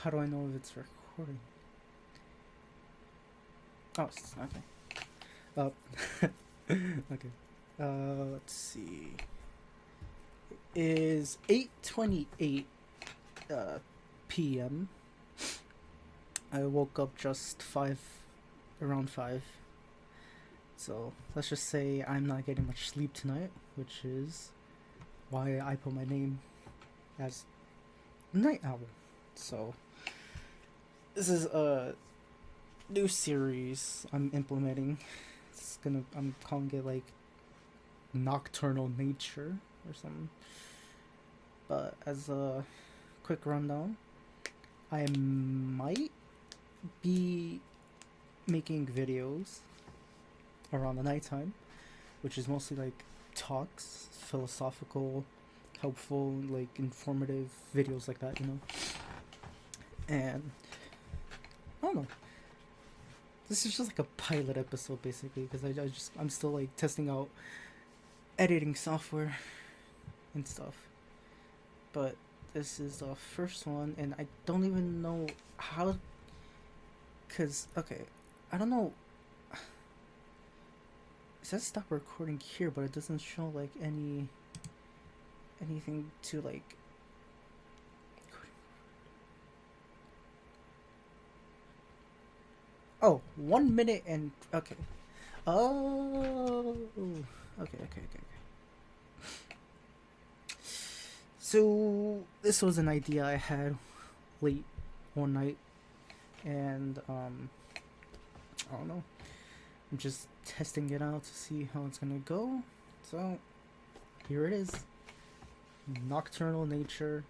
How do I know if it's recording? Oh, okay. Okay. Let's see. It is 8:28 p.m. I woke up just around 5. So let's just say I'm not getting much sleep tonight, which is why I put my name as Night Owl. So this is a new series I'm implementing. I'm calling it like Nocturnal Nature or something. But as a quick rundown, I might be making videos around the nighttime, which is mostly like talks, philosophical, helpful, like informative videos like that, And I don't know. This is just like a pilot episode basically because I'm still like testing out editing software and stuff. But this is the first one, and I don't even know how. Cause okay, I don't know. It says stop recording here, but it doesn't show like anything to like. Oh, 1 minute and okay. Oh, okay. So this was an idea I had late one night, and I don't know. I'm just testing it out to see how it's gonna go. So here it is, Nocturnal Nature,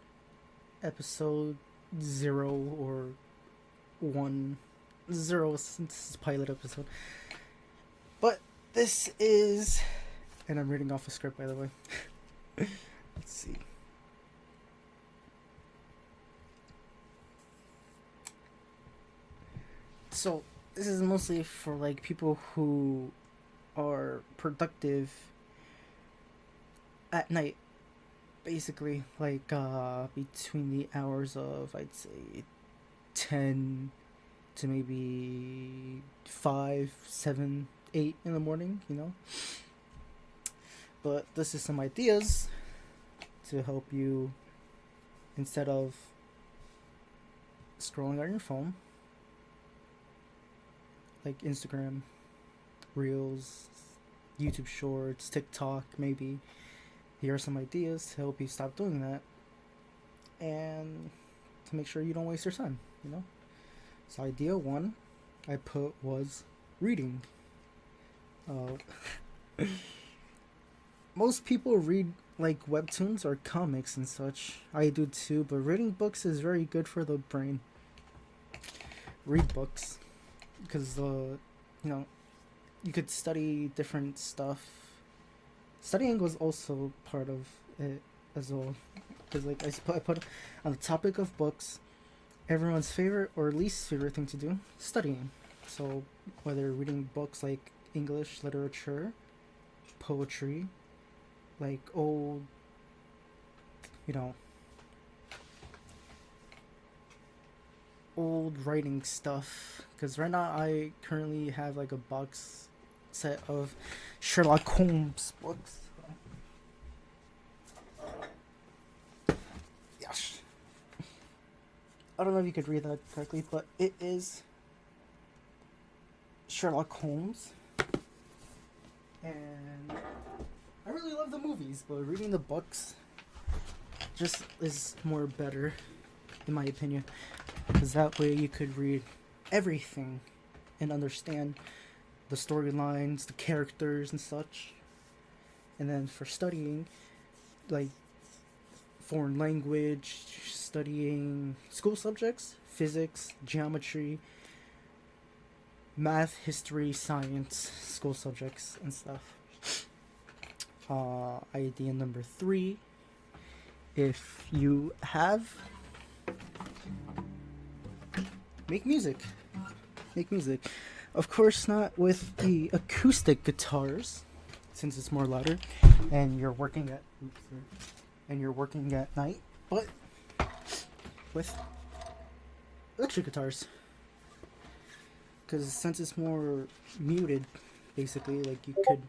episode 0 or 1. 0 since this is pilot episode. But this is, and I'm reading off a script by the way. Let's see. So this is mostly for like people who are productive at night, basically, like between the hours of I'd say 10 to maybe 5, 7, 8 in the morning, But this is some ideas to help you instead of scrolling on your phone, like Instagram, Reels, YouTube Shorts, TikTok, maybe. Here are some ideas to help you stop doing that and to make sure you don't waste your time, So idea 1 I put was reading. Most people read like webtoons or comics and such. I do too, but reading books is very good for the brain. Read books because you could study different stuff. Studying was also part of it as well, because like I put on the topic of books, everyone's favorite or least favorite thing to do, studying. So whether reading books like English literature, poetry, like old, old writing stuff. Because right now I currently have like a box set of Sherlock Holmes books. Yes. I don't know if you could read that correctly, but it is Sherlock Holmes. And I really love the movies, but reading the books just is more better, in my opinion. Because that way you could read everything and understand the storylines, the characters, and such. And then for studying, like foreign language, studying school subjects, physics, geometry, math, history, science, school subjects, and stuff. Idea number 3, if you have, make music. Of course not with the acoustic guitars, since it's more louder, and you're working at night, but with electric guitars, because since it's more muted, basically, like you could,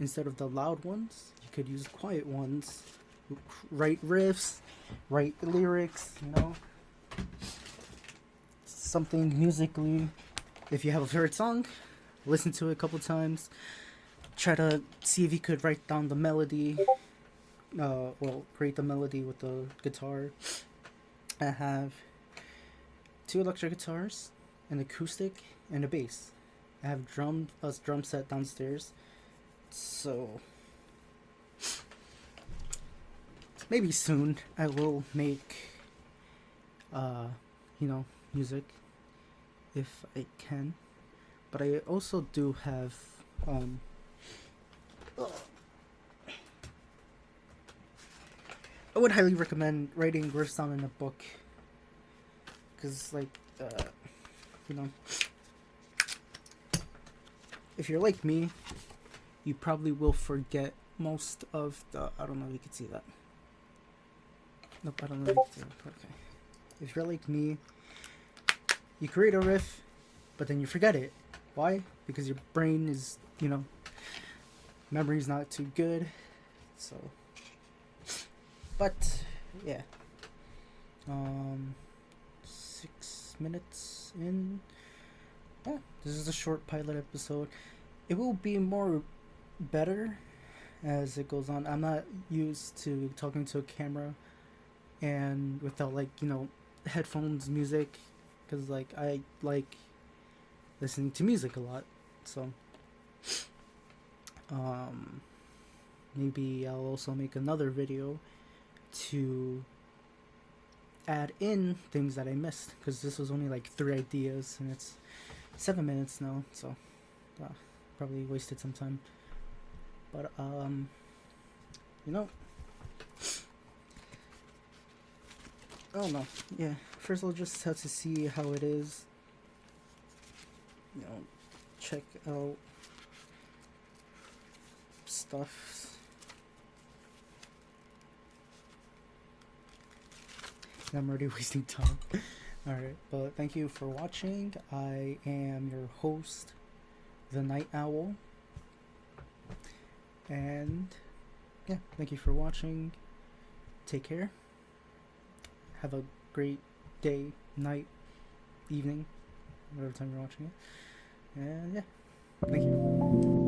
instead of the loud ones, you could use quiet ones, write riffs, write lyrics, you know, something musically. If you have a favorite song, listen to it a couple times, try to see if you could write down the melody, create the melody with the guitar. I have 2 electric guitars, an acoustic, and a bass. I have a drum set downstairs, so maybe soon I will make, music if I can. But I also do have, I would highly recommend writing riffs down in a book, because, like, you know, if you're like me, you probably will forget most of the. I don't know if you can see that. Nope, I don't know if you can see that. Okay. If you're like me, you create a riff, but then you forget it. Why? Because your brain is, memory's not too good. So, but yeah, 6 minutes in. Yeah, this is a short pilot episode. It will be more better as it goes on. I'm not used to talking to a camera and without, like, headphones, music, because, like, I like listening to music a lot. So maybe I'll also make another video to add in things that I missed, because this was only like 3 ideas and it's 7 minutes now, so probably wasted some time. But I don't know. Yeah, first I'll just have to see how it is. Check out stuff. I'm already wasting time. Alright, but thank you for watching. I am your host, the Night Owl. And yeah, thank you for watching. Take care. Have a great day, night, evening, whatever time you're watching it. And yeah, thank you.